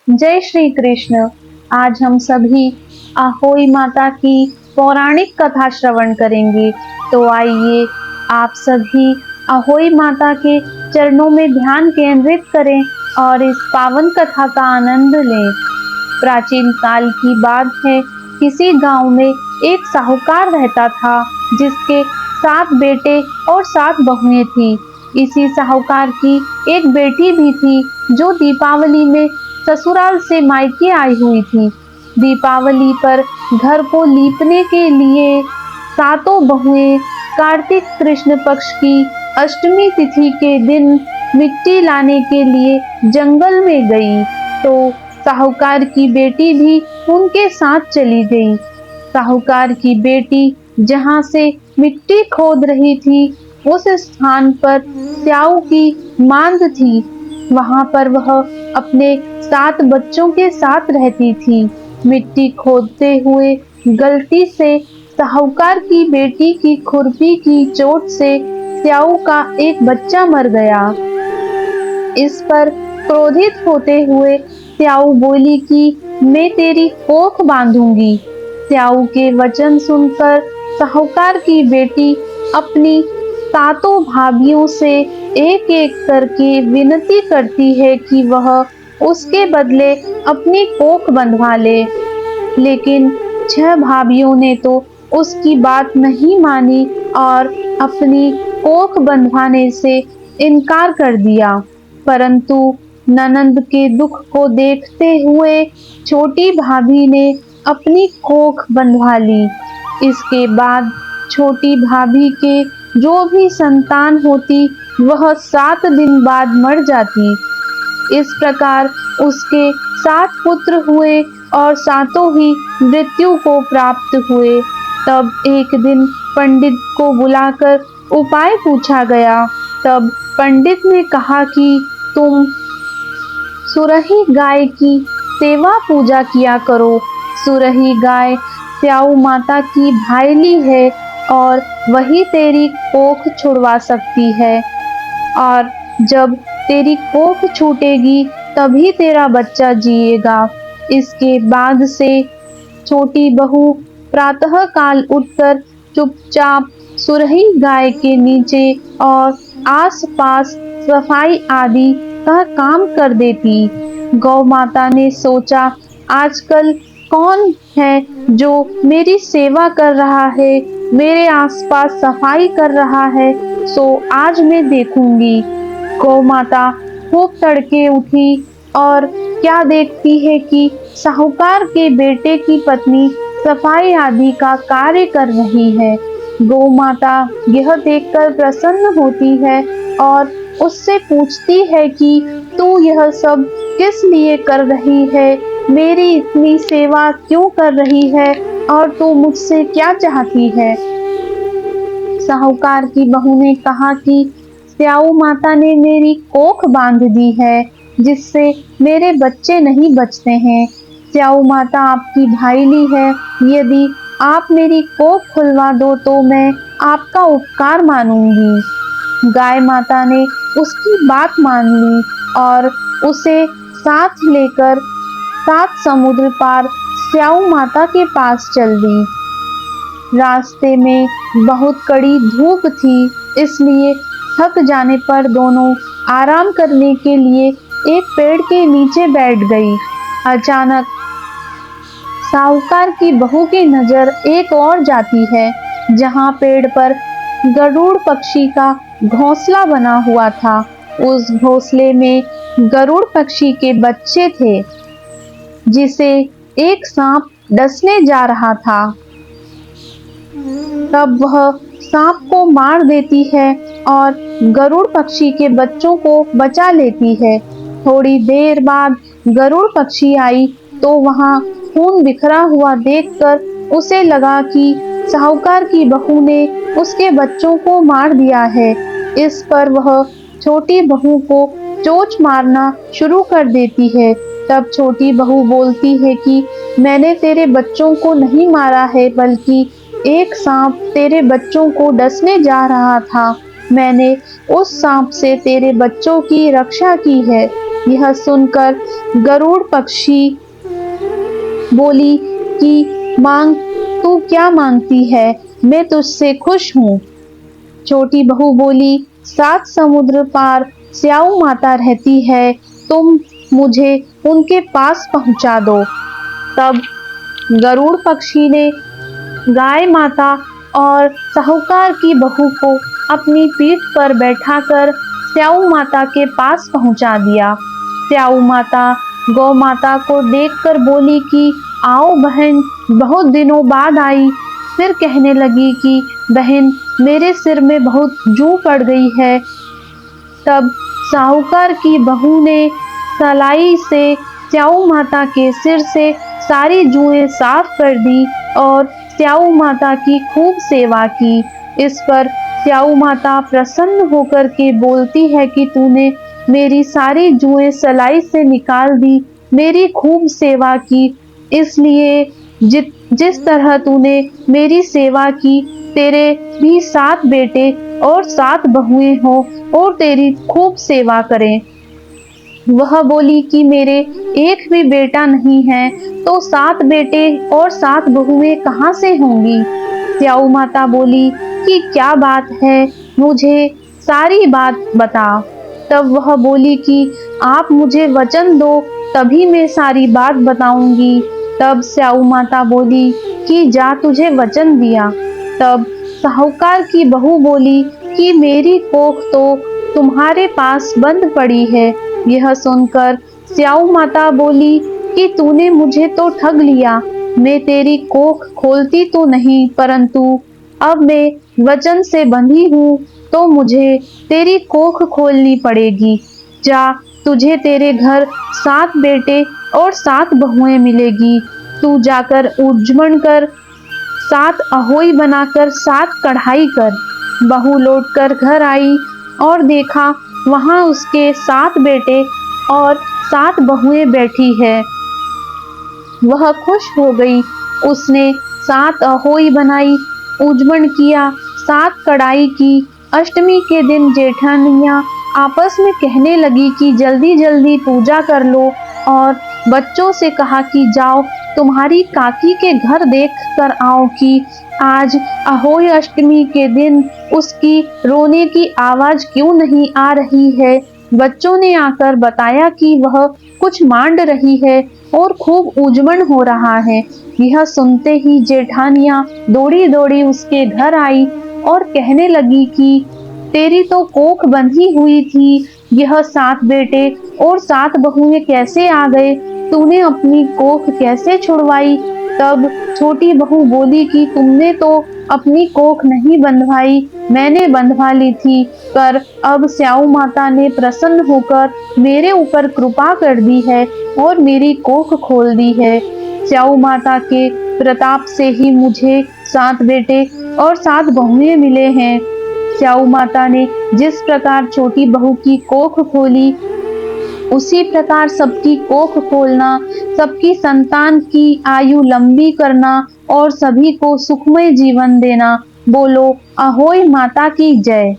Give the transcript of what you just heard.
जय श्री कृष्ण। आज हम सभी अहोई माता की पौराणिक कथा श्रवण करेंगे। तो आइए आप सभी अहोई माता के चरणों में ध्यान केंद्रित करें और इस पावन कथा का आनंद लें। प्राचीन काल की बात है। किसी गांव में एक साहूकार रहता था जिसके 7 बेटे और 7 बहुएं थी। इसी साहूकार की एक बेटी भी थी जो दीपावली में ससुराल से मायके आई हुई थी। दीपावली पर घर को लीपने के लिए सातों बहुएं कार्तिक कृष्ण पक्ष की अष्टमी तिथि के दिन मिट्टी लाने के लिए जंगल में गई, तो साहूकार की बेटी भी उनके साथ चली गई। साहूकार की बेटी जहां से मिट्टी खोद रही थी, उस स्थान पर स्याऊ की मांद थी। वहां पर वह अपने 7 बच्चों के साथ रहती थी। मिट्टी खोदते हुए गलती से साहूकार की बेटी की खुरपी की चोट से स्याऊ का एक बच्चा मर गया। इस पर क्रोधित होते हुए स्याऊ बोली कि मैं तेरी कोख बांधूंगी। स्याऊ के वचन सुनकर साहूकार की बेटी अपनी सातों भाभियों से एक एक करके विनती करती है कि वह उसके बदले अपनी कोख बंधवा ले। लेकिन 6 भाभियों ने तो उसकी बात नहीं मानी और अपनी कोख बंधवाने से इनकार कर दिया। परंतु ननंद के दुख को देखते हुए छोटी भाभी ने अपनी कोख बंधवा ली। इसके बाद छोटी भाभी के जो भी संतान होती, वह 7 दिन बाद मर जाती। इस प्रकार उसके 7 पुत्र हुए और सातों ही मृत्यु को प्राप्त हुए। तब एक दिन पंडित को बुलाकर उपाय पूछा गया। तब पंडित ने कहा कि तुम सुरही गाय की सेवा पूजा किया करो। सुरही गाय स्याऊ माता की भाईली है और वही तेरी कोख छुड़वा सकती है, और जब तेरी कोख छूटेगी तभी तेरा बच्चा जिएगा। इसके बाद से छोटी बहू प्रातः काल उठकर चुपचाप सुरही गाय के नीचे और आसपास सफाई आदि का काम कर देती। गौ माता ने सोचा, आजकल कौन है जो मेरी सेवा कर रहा है, मेरे आसपास सफाई कर रहा है, सो आज मैं देखूंगी। गौ माता खूब तड़के उठी और क्या देखती है कि साहूकार के बेटे की पत्नी सफाई आदि का कार्य कर रही है। गौ माता यह देखकर प्रसन्न होती है और उससे पूछती है कि तू यह सब किस लिए कर रही है, मेरी इतनी सेवा क्यों कर रही है और तू मुझसे क्या चाहती है। साहूकार की बहू ने कहा कि स्याऊ माता ने मेरी कोख बांध दी है, जिससे मेरे बच्चे नहीं बचते हैं। स्याऊ माता आपकी भाईली है, यदि आप मेरी कोख खुलवा दो तो मैं आपका उपकार मानूंगी। गाय माता ने उसकी बात मान ली और उसे साथ लेकर 7 समुद्र पार स्याऊ माता के पास चल दी। रास्ते में बहुत कड़ी धूप थी, इसलिए थक जाने पर दोनों आराम करने के लिए एक पेड़ के नीचे बैठ गई। अचानक साहूकार की बहू की नजर एक और जाती है, जहां पेड़ पर गरुड़ पक्षी का घोंसला बना हुआ था। उस घोंसले में गरुड़ पक्षी के बच्चे थे, जिसे एक सांप डसने जा रहा था। तब वह सांप को मार देती है और गरुड़ पक्षी के बच्चों को बचा लेती है। थोड़ी देर बाद गरुड़ पक्षी आई तो वहां खून बिखरा हुआ देखकर उसे लगा कि साहूकार की बहू ने उसके बच्चों को मार दिया है। इस पर वह छोटी बहू को चोंच मारना शुरू कर देती है। तब छोटी बहू बोलती है कि मैंने तेरे बच्चों को नहीं मारा है, बल्कि एक सांप तेरे बच्चों को डसने जा रहा था। मैंने उस सांप से तेरे बच्चों की रक्षा की है। यह सुनकर गरुड़ पक्षी बोली कि मांग, तू क्या मांगती है, मैं तुझसे खुश हूँ। छोटी बहू बोली, 7 समुद्र पार स्याऊ माता रहती है, तुम मुझे उनके पास पहुंचा दो। तब गरुड़ पक्षी ने गाय माता और साहूकार की बहू को अपनी पीठ पर बैठाकर स्याऊ माता के पास पहुंचा दिया। स्याऊ माता गौ माता को देखकर बोली कि आओ बहन, बहुत दिनों बाद आई। फिर कहने लगी कि बहन, मेरे सिर में बहुत जूं पड़ गई है। तब साहूकार की बहू ने सलाई से स्याऊ माता के सिर से सारी जुएं साफ कर दी और स्याऊ माता की खूब सेवा की। इस पर स्याऊ माता प्रसन्न होकर के बोलती है कि तूने मेरी सारी जुएं सलाई से निकाल दी, मेरी खूब सेवा की, इसलिए जिस तरह तूने मेरी सेवा की, तेरे भी 7 बेटे और 7 बहुएं हो और तेरी खूब सेवा करें। वह बोली कि मेरे एक भी बेटा नहीं है, तो 7 बेटे और 7 बहुएं कहाँ से होंगी। स्याऊ माता बोली कि क्या बात है, मुझे सारी बात बता। तब वह बोली कि आप मुझे वचन दो, तभी मैं सारी बात बताऊंगी। तब स्याऊ माता बोली कि जा, तुझे वचन दिया। तब साहूकार की बहू बोली कि मेरी कोख तो तुम्हारे पास बंद पड़ी है। यह सुनकर स्याऊ माता बोली कि तूने मुझे तो ठग लिया, मैं तेरी कोख खोलती तो नहीं, परंतु अब मैं वचन से बंधी हूँ, तो मुझे तेरी कोख खोलनी पड़ेगी। जा, तुझे तेरे घर 7 बेटे और 7 बहुएं मिलेगी। तू जाकर उज्जमन कर, 7 अहोई बनाकर 7 कढ़ाई कर। बहू लौटकर घर आई और देखा वहां उसके 7 बेटे और 7 बहुएं बैठी है। वह खुश हो गई। उसने 7 अहोई बनाई, उज्जमन किया, 7 कढ़ाई की। अष्टमी के दिन जेठानियां आपस में कहने लगी कि जल्दी जल्दी पूजा कर लो, और बच्चों से कहा कि जाओ तुम्हारी काकी के घर देख कर आओ कि आज अहोई अष्टमी के दिन उसकी रोने की आवाज क्यों नहीं आ रही है। बच्चों ने आकर बताया कि वह कुछ मांड रही है और खूब उज्जमन हो रहा है। यह सुनते ही जेठानियां दौड़ी दौड़ी उसके घर आई और कहने लगी कि तेरी तो कोख बंधी हुई थी, यह 7 बेटे और 7 बहुएं कैसे आ गए, तूने अपनी कोख कैसे छुड़वाई। तब छोटी बहू बोली कि तुमने तो अपनी कोख नहीं बंधवाई, मैंने बंधवा ली थी, पर अब स्याऊ माता ने प्रसन्न होकर मेरे ऊपर कृपा कर दी है और मेरी कोख खोल दी है। स्याऊ माता के प्रताप से ही मुझे 7 बेटे और 7 बहुएं मिले हैं। स्याऊ माता ने जिस प्रकार छोटी बहू की कोख खोली, उसी प्रकार सबकी कोख खोलना, सबकी संतान की आयु लंबी करना और सभी को सुखमय जीवन देना। बोलो अहोई माता की जय।